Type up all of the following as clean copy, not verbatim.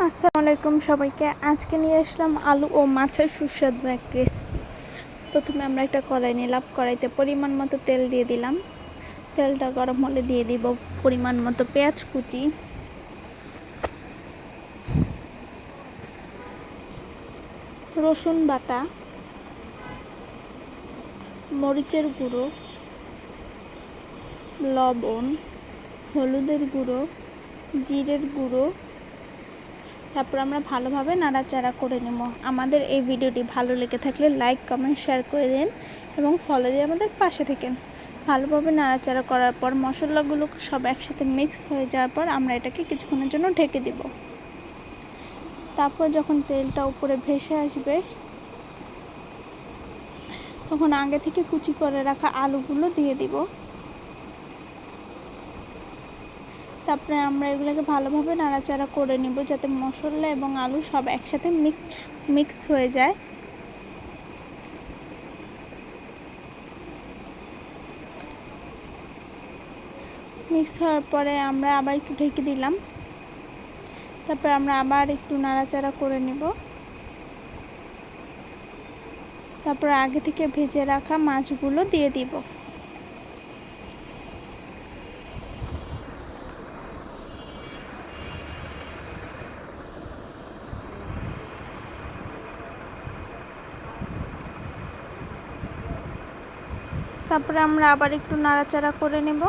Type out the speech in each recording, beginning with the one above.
আসসালামু আলাইকুম সবাইকে। আজকে নিয়ে আসলাম আলু ও মাছের সুস্বাদু এক রেসিপি। প্রথমে আমরা একটা কড়াই নিলাম, কড়াইতে পরিমাণ মতো তেল দিয়ে দিলাম। তেলটা গরম হলে দিয়ে দিব পরিমাণ মতো পেঁয়াজ কুচি, রসুন বাটা, মরিচের গুঁড়ো, লবণ, হলুদের গুঁড়ো, জিরের গুঁড়ো। তারপর আমরা ভালোভাবে নাড়াচাড়া করে নেব। আমাদের এই ভিডিওটি ভালো লেগে থাকলে লাইক, কমেন্ট, শেয়ার করে দিন এবং ফলো দিয়ে আমাদের পাশে থাকেন। ভালোভাবে নাড়াচাড়া করার পর মশলাগুলো সব একসাথে মিক্স হয়ে যাওয়ার পর আমরা এটাকে কিছুক্ষণের জন্য ঢেকে দিব। তারপর যখন তেলটা উপরে ভেসে আসবে তখন আগে থেকে কুচি করে রাখা আলুগুলো দিয়ে দিব। তারপরে আমরা এগুলোকে ভালোভাবে নাড়াচাড়া করে নিব যাতে মশলা এবং আলু সব একসাথে মিক্স হয়ে যায়। মিক্স হওয়ার পরে আমরা আবার একটু ঢেকে দিলাম। তারপর আমরা আবার একটু নাড়াচাড়া করে নিব। তারপর আগে থেকে ভেজে রাখা মাছগুলো দিয়ে দিব। তারপরে আমরা আবার একটু নাড়াচাড়া করে নেব।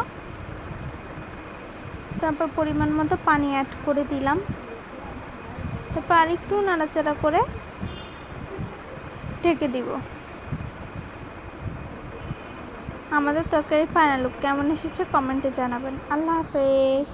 তারপর পরিমাণ মতো পানি অ্যাড করে দিলাম। তারপর আরেকটু নাড়াচাড়া করে ঢেকে দিব। আমাদের তরকারি ফাইনাল লুক কেমন এসেছে কমেন্টে জানাবেন। আল্লাহ হাফেজ।